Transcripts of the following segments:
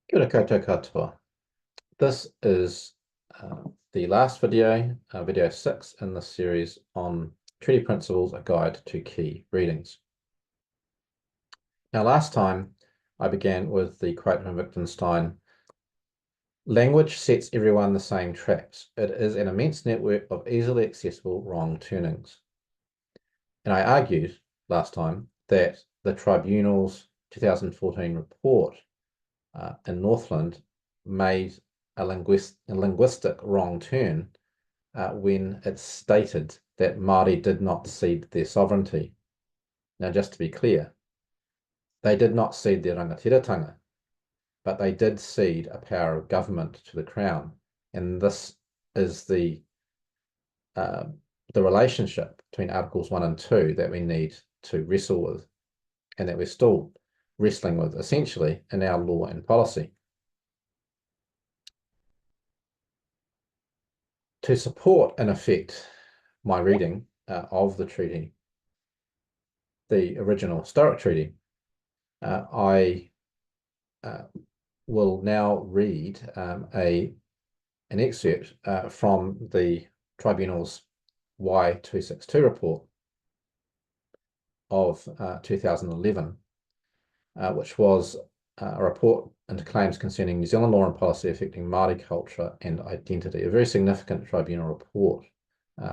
Kia ora koutou katoa. This is the last video, video 6 in the series on Treaty Principles, a Guide to Key Readings. Now, last time I began with the quote from Wittgenstein, "Language sets everyone the same traps. It is an immense network of easily accessible wrong turnings." And I argued last time that the Tribunal's 2014 report in Northland made a linguistic wrong turn when it stated that Māori did not cede their sovereignty. Now, just to be clear, they did not cede their rangatiratanga, but they did cede a power of government to the Crown. And this is the relationship between Articles 1 and 2 that we need to wrestle with, and that we're still wrestling with, essentially, in our law and policy. To support, in effect, my reading of the treaty, the original historic treaty, I will now read an excerpt from the Tribunal's Y262 report of 2011, which was a report into claims concerning New Zealand law and policy affecting Māori culture and identity, a very significant tribunal report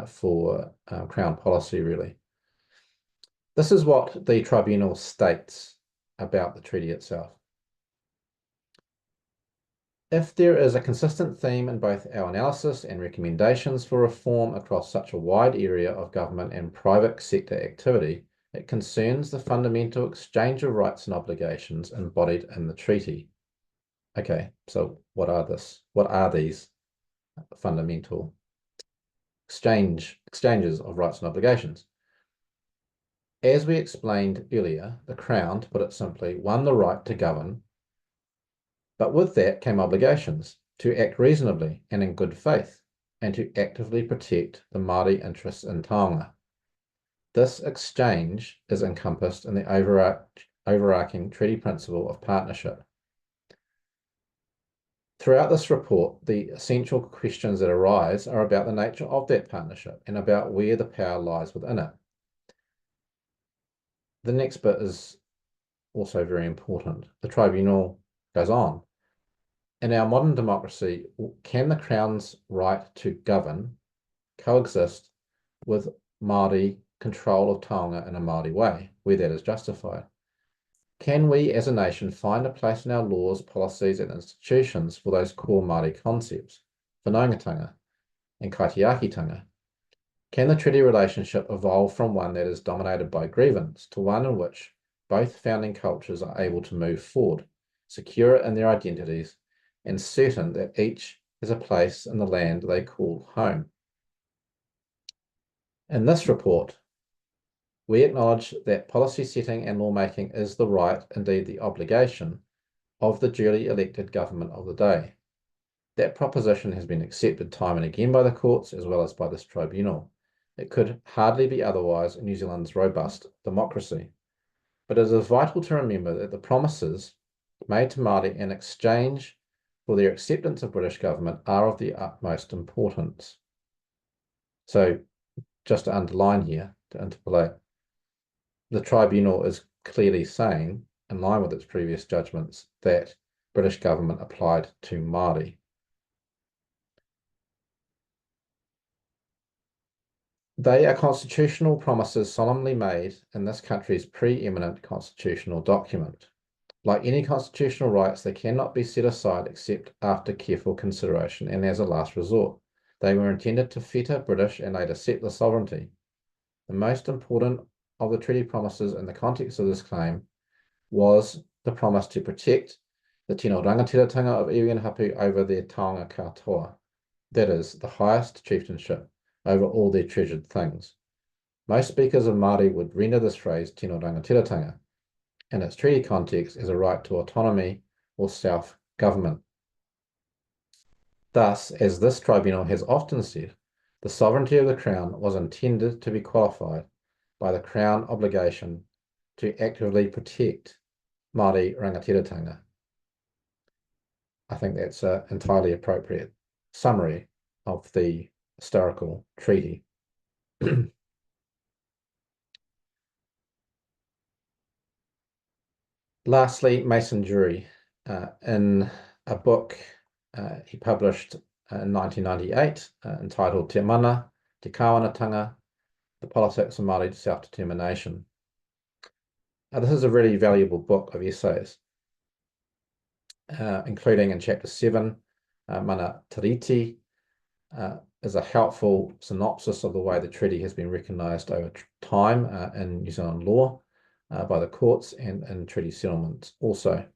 for Crown policy, really. This is what the tribunal states about the treaty itself. If there is a consistent theme in both our analysis and recommendations for reform across such a wide area of government and private sector activity, it concerns the fundamental exchange of rights and obligations embodied in the treaty. Okay, so what are these fundamental exchanges of rights and obligations? As we explained earlier, the Crown, to put it simply, won the right to govern, but with that came obligations to act reasonably and in good faith, and to actively protect the Māori interests in taonga. This exchange is encompassed in the overarching treaty principle of partnership. Throughout this report, the essential questions that arise are about the nature of that partnership and about where the power lies within it. The next bit is also very important. The tribunal goes on. In our modern democracy, can the Crown's right to govern coexist with Māori control of taonga in a Māori way, where that is justified? Can we as a nation find a place in our laws, policies, and institutions for those core Māori concepts, whanaungatanga and kaitiakitanga? Can the treaty relationship evolve from one that is dominated by grievance to one in which both founding cultures are able to move forward, secure in their identities, and certain that each has a place in the land they call home? In this report, we acknowledge that policy setting and lawmaking is the right, indeed the obligation, of the duly elected government of the day. That proposition has been accepted time and again by the courts as well as by this tribunal. It could hardly be otherwise in New Zealand's robust democracy. But it is vital to remember that the promises made to Māori in exchange for their acceptance of British government are of the utmost importance. So, just to underline here, to interpolate, the tribunal is clearly saying, in line with its previous judgments, that British government applied to Māori. They are constitutional promises solemnly made in this country's preeminent constitutional document. Like any constitutional rights, they cannot be set aside except after careful consideration and as a last resort. They were intended to fetter British and later settler sovereignty. The most important of the treaty promises in the context of this claim was the promise to protect the tino rangatiratanga of iwi and hapu over their taonga katoa, that is, the highest chieftainship over all their treasured things. Most speakers of Māori would render this phrase tino rangatiratanga in its treaty context as a right to autonomy or self-government. Thus, as this tribunal has often said, the sovereignty of the Crown was intended to be qualified by the Crown obligation to actively protect Māori rangatiratanga. I think that's an entirely appropriate summary of the historical treaty. Lastly, Mason Durie, in a book he published in 1998 entitled Te Mana, Te Kāwanatanga, The Politics of Māori Self-Determination. This is a really valuable book of essays, including in chapter 7, Mana Tiriti, is a helpful synopsis of the way the treaty has been recognised over time in New Zealand law by the courts and in treaty settlements also.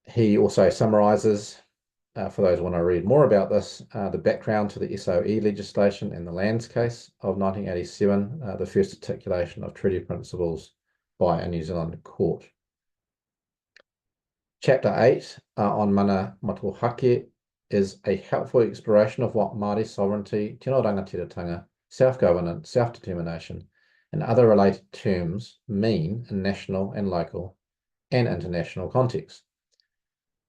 He also summarises, for those who want to read more about this, the background to the SOE legislation and the Lands case of 1987, the first articulation of treaty principles by a New Zealand court. Chapter 8 on Mana Motuhake is a helpful exploration of what Māori sovereignty, tino rangatiratanga, self-governance, self-determination, and other related terms mean in national and local and international contexts.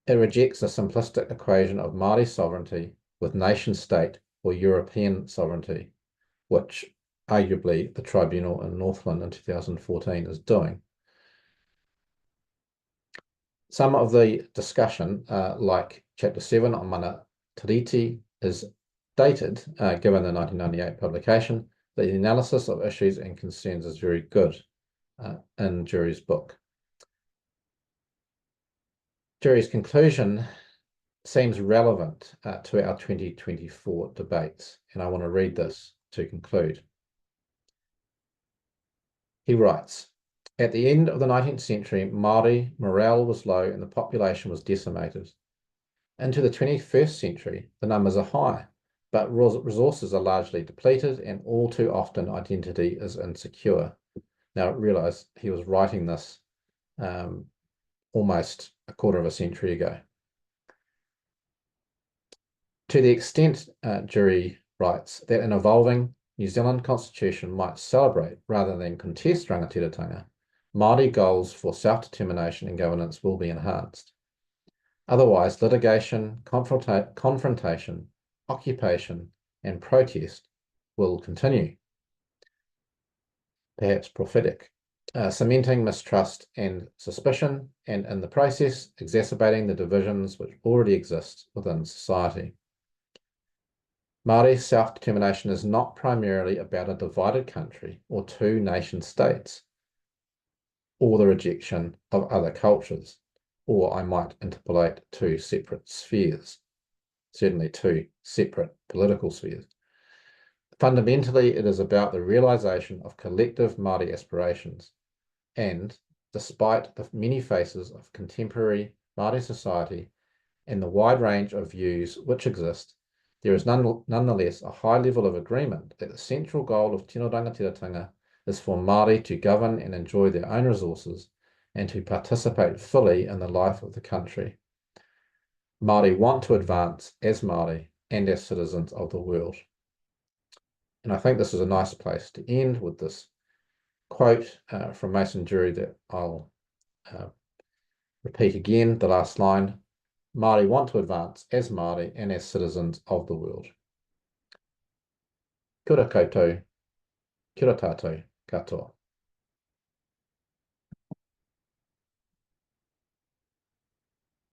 It rejects a simplistic equation of Māori sovereignty with nation-state or European sovereignty, which arguably the tribunal in Northland in 2014 is doing. Some of the discussion, like Chapter 7 on Mana Tiriti, is dated, given the 1998 publication. The analysis of issues and concerns is very good in Durie's book. Durie's conclusion seems relevant to our 2024 debates, and I want to read this to conclude. He writes, at the end of the 19th century, Māori morale was low and the population was decimated. Into the 21st century, the numbers are high, but resources are largely depleted and all too often identity is insecure. Now, realise he was writing this almost a quarter of a century ago. To the extent, Durie writes, that an evolving New Zealand constitution might celebrate rather than contest rangatiratanga, Māori goals for self-determination and governance will be enhanced. Otherwise, litigation, confrontation, occupation, and protest will continue, perhaps prophetic, cementing mistrust and suspicion, and in the process, exacerbating the divisions which already exist within society. Māori self-determination is not primarily about a divided country or two nation states, or the rejection of other cultures, or I might interpolate two separate spheres, certainly two separate political spheres. Fundamentally, it is about the realisation of collective Māori aspirations, and despite the many faces of contemporary Māori society and the wide range of views which exist, there is nonetheless a high level of agreement that the central goal of tino rangatiratanga is for Māori to govern and enjoy their own resources and to participate fully in the life of the country. Māori want to advance as Māori and as citizens of the world. And I think this is a nice place to end with this quote from Mason Durie that I'll repeat again, the last line. Māori want to advance as Māori and as citizens of the world. Kia ora koutou, kia ora tātou katoa.